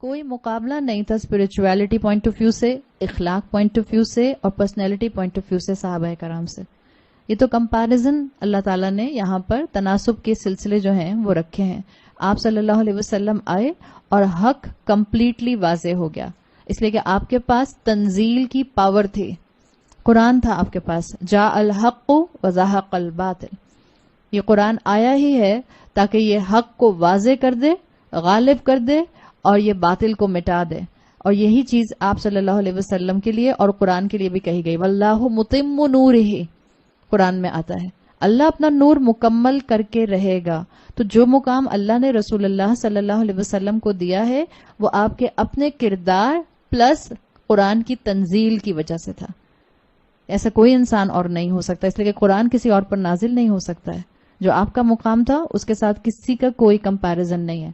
کوئی مقابلہ نہیں تھا اسپرچویلٹی پوائنٹ آف ویو سے، اخلاق پوائنٹ آف ویو سے اور پرسنالٹی پوائنٹ آف ویو سے صحابہ کرام سے. یہ تو کمپیرزن اللہ تعالیٰ نے یہاں پر تناسب کے سلسلے جو ہیں وہ رکھے ہیں. آپ صلی اللہ علیہ وسلم آئے اور حق کمپلیٹلی واضح ہو گیا، اس لیے کہ آپ کے پاس تنزیل کی پاور تھی، قرآن تھا آپ کے پاس. جاء الحق وزهق الباطل، یہ قرآن آیا ہی ہے تاکہ یہ حق کو واضح کر دے، غالب کر دے اور یہ باطل کو مٹا دے. اور یہی چیز آپ صلی اللہ علیہ وسلم کے لیے اور قرآن کے لیے بھی کہی گئی. واللہ متم نورہ، قرآن میں آتا ہے اللہ اپنا نور مکمل کر کے رہے گا. تو جو مقام اللہ نے رسول اللہ صلی اللہ علیہ وسلم کو دیا ہے وہ آپ کے اپنے کردار پلس قرآن کی تنزیل کی وجہ سے تھا. ایسا کوئی انسان اور نہیں ہو سکتا، اس لیے کہ قرآن کسی اور پر نازل نہیں ہو سکتا ہے. جو آپ کا مقام تھا اس کے ساتھ کسی کا کوئی کمپیریزن نہیں ہے.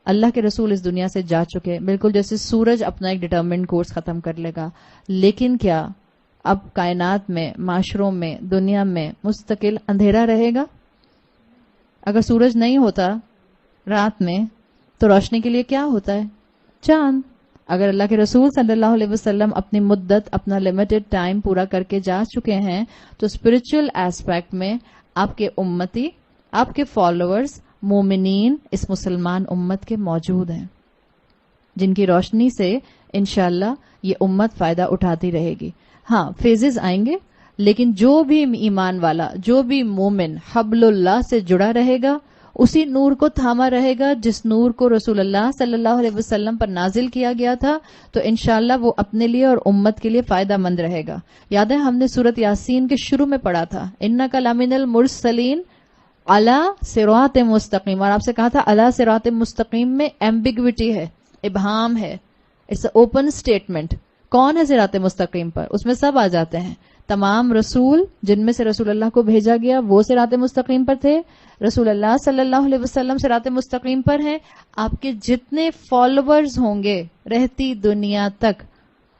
اللہ کے رسول اس دنیا سے جا چکے، بالکل جیسے سورج اپنا ایک ڈٹرمنڈ کورس ختم کر لے گا، لیکن کیا اب کائنات میں، معاشروں میں، دنیا میں مستقل اندھیرا رہے گا؟ اگر سورج نہیں ہوتا رات میں تو روشنی کے لیے کیا ہوتا ہے؟ چاند. اگر اللہ کے رسول صلی اللہ علیہ وسلم اپنی مدت، اپنا لمیٹڈ ٹائم پورا کر کے جا چکے ہیں تو اسپرچل ایسپیکٹ میں آپ کے امتی، آپ کے فالوورز، مومنین اس مسلمان امت کے موجود ہیں جن کی روشنی سے انشاءاللہ یہ امت فائدہ اٹھاتی رہے گی. ہاں فیزز آئیں گے، لیکن جو بھی ایمان والا، جو بھی مومن حبل اللہ سے جڑا رہے گا، اسی نور کو تھاما رہے گا جس نور کو رسول اللہ صلی اللہ علیہ وسلم پر نازل کیا گیا تھا، تو انشاءاللہ وہ اپنے لیے اور امت کے لیے فائدہ مند رہے گا. یاد ہے ہم نے سورۃ یاسین کے شروع میں پڑھا تھا انک لمن المرسلین علی صراط مستقیم، اور آپ سے کہا تھا علی صراط مستقیم میں ایمبیگوٹی ہے، ابہام ہے، اٹس اوپن اسٹیٹمنٹ. کون ہے صراط مستقیم پر؟ اس میں سب آ جاتے ہیں. تمام رسول جن میں سے رسول اللہ کو بھیجا گیا وہ صراط مستقیم پر تھے. رسول اللہ صلی اللہ علیہ وسلم صراط مستقیم پر ہیں. آپ کے جتنے فالوورز ہوں گے رہتی دنیا تک،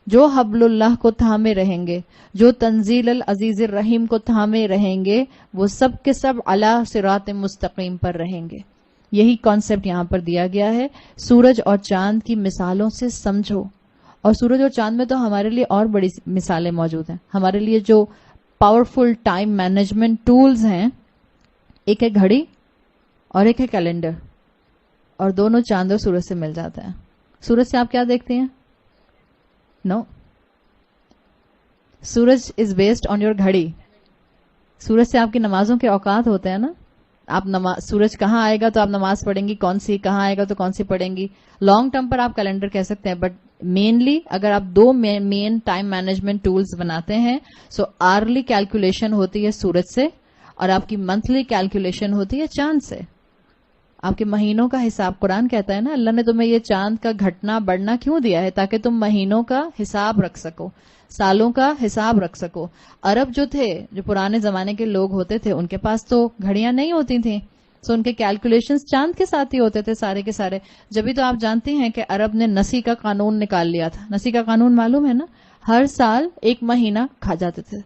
جو حبل اللہ کو تھامے رہیں گے، جو تنزیل العزیز الرحیم کو تھامے رہیں گے، وہ سب کے سب علی صراط مستقیم پر رہیں گے. یہی کانسیپٹ یہاں پر دیا گیا ہے. سورج اور چاند کی مثالوں سے سمجھو. اور سورج اور چاند میں تو ہمارے لیے اور بڑی مثالیں موجود ہیں. ہمارے لیے جو پاورفل ٹائم مینجمنٹ ٹولز ہیں، ایک ہے گھڑی اور ایک ہے کیلنڈر، اور دونوں چاند اور سورج سے مل جاتا ہے. سورج سے آپ کیا دیکھتے ہیں؟ نو، سورج از بیسڈ آن یور گھڑی. سورج سے آپ کی نمازوں کے اوقات ہوتے ہیں نا. آپ سورج کہاں آئے گا تو آپ نماز پڑھیں گی کون سی، کہاں آئے گا تو کون سی پڑھیں گی. لانگ ٹرم پر آپ کیلنڈر کہہ سکتے ہیں، بٹ مینلی اگر آپ دو مین ٹائم مینجمنٹ ٹولز بناتے ہیں، سو آرلی کیلکولیشن ہوتی ہے سورج سے اور آپ کی منتھلی کیلکولیشن ہوتی ہے چاند سے. آپ کے مہینوں کا حساب، قرآن کہتا ہے نا اللہ نے تمہیں یہ چاند کا گھٹنا بڑھنا کیوں دیا ہے؟ تاکہ تم مہینوں کا حساب رکھ سکو، سالوں کا حساب رکھ سکو. عرب جو تھے، جو پرانے زمانے کے لوگ ہوتے تھے، ان کے پاس تو گھڑیاں نہیں ہوتی تھیں، سو ان کے کیلکولیشنز چاند کے ساتھ ہی ہوتے تھے سارے کے سارے. جبھی تو آپ جانتے ہیں کہ عرب نے نسی کا قانون نکال لیا تھا. نسی کا قانون معلوم ہے نا؟ ہر سال ایک مہینہ کھا جاتے تھے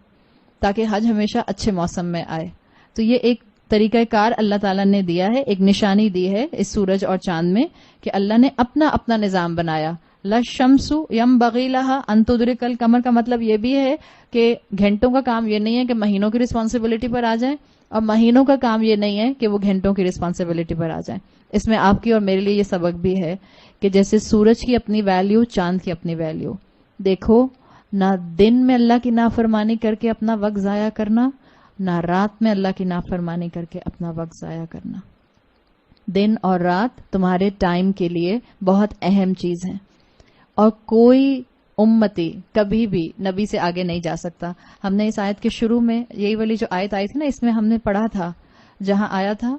تاکہ حج ہمیشہ اچھے موسم میں آئے. تو یہ ایک طریقہ کار اللہ تعالیٰ نے دیا ہے، ایک نشانی دی ہے اس سورج اور چاند میں کہ اللہ نے اپنا اپنا نظام بنایا. لَلشَّمْسُ يَنبَغِي لَهَا أَن تُدْرِكَ الْقَمَرَ کا مطلب یہ بھی ہے کہ گھنٹوں کا کام یہ نہیں ہے کہ مہینوں کی رسپانسبلٹی پر آ جائیں، اور مہینوں کا کام یہ نہیں ہے کہ وہ گھنٹوں کی رسپانسبلٹی پر آ جائیں. اس میں آپ کی اور میرے لیے یہ سبق بھی ہے کہ جیسے سورج کی اپنی ویلیو، چاند کی اپنی ویلیو. دیکھو، نہ دن میں اللہ کی نافرمانی کر کے اپنا وقت ضائع کرنا، نہ رات میں اللہ کی نافرمانی کر کے اپنا وقت ضائع کرنا. دن اور رات تمہارے ٹائم کے لیے بہت اہم چیز ہیں، اور کوئی امتی کبھی بھی نبی سے آگے نہیں جا سکتا. ہم نے اس آیت کے شروع میں یہی والی جو آیت آئی تھی نا، اس میں ہم نے پڑھا تھا، جہاں آیا تھا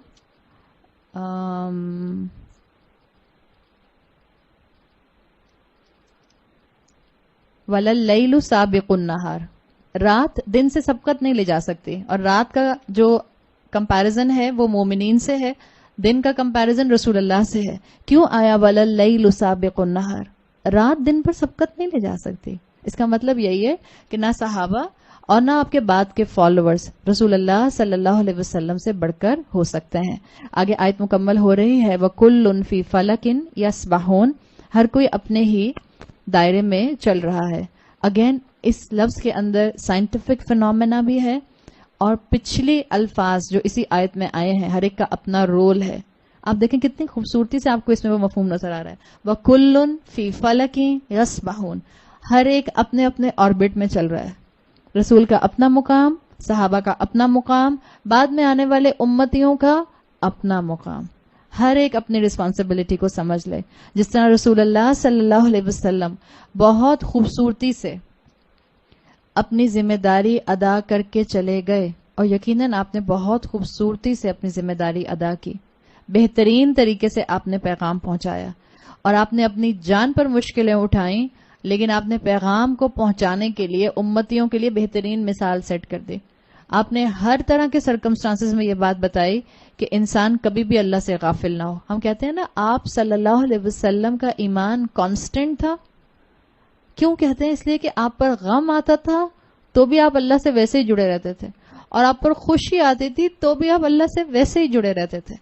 وَلَلَّيْلُ سَابِقُ النَّهَارِ، رات دن سے سبقت نہیں لے جا سکتی. اور رات کا جو کمپیریزن ہے وہ مومنین سے ہے، دن کا کمپیریزن رسول اللہ سے ہے. کیوں آیا وَلَلَّيْلُ سَابِقُ النَّهَارِ؟ رات دن پر سبقت نہیں لے جا سکتی. اس کا مطلب یہی ہے کہ نہ صحابہ اور نہ آپ کے بعد کے فالوورز رسول اللہ صلی اللہ علیہ وسلم سے بڑھ کر ہو سکتے ہیں. آگے آیت مکمل ہو رہی ہے، وَكُلٌّ فِي فَلَكٍ يَسْبَحُونَ، ہر کوئی اپنے ہی دائرے میں چل رہا ہے. اگین اس لفظ کے اندر سائنٹیفک فینومینا بھی ہے اور پچھلی الفاظ جو اسی آیت میں آئے ہیں ہر ایک کا اپنا رول ہے. آپ دیکھیں کتنی خوبصورتی سے آپ کو اس میں وہ مفہوم نظر آ رہا ہے. وَكُلٌّ فِي فَلَكٍ يَسْبَحُونَ. ہر ایک اپنے اپنے آربٹ میں چل رہا ہے. رسول کا اپنا مقام، صحابہ کا اپنا مقام، بعد میں آنے والے امتیوں کا اپنا مقام. ہر ایک اپنی رسپانسبلٹی کو سمجھ لے. جس طرح رسول اللہ صلی اللہ علیہ وسلم بہت خوبصورتی سے اپنی ذمہ داری ادا کر کے چلے گئے، اور یقیناً آپ نے بہت خوبصورتی سے اپنی ذمہ داری ادا کی، بہترین طریقے سے آپ نے پیغام پہنچایا، اور آپ نے اپنی جان پر مشکلیں اٹھائیں، لیکن آپ نے پیغام کو پہنچانے کے لیے امتیوں کے لیے بہترین مثال سیٹ کر دی. آپ نے ہر طرح کے سرکمسٹانسز میں یہ بات بتائی کہ انسان کبھی بھی اللہ سے غافل نہ ہو. ہم کہتے ہیں نا آپ صلی اللہ علیہ وسلم کا ایمان کانسٹنٹ تھا. کیوں کہتے ہیں؟ اس لیے کہ آپ پر غم آتا تھا تو بھی آپ اللہ سے ویسے ہی جڑے رہتے تھے، اور آپ پر خوشی آتی تھی تو بھی آپ اللہ سے ویسے ہی جڑے رہتے تھے.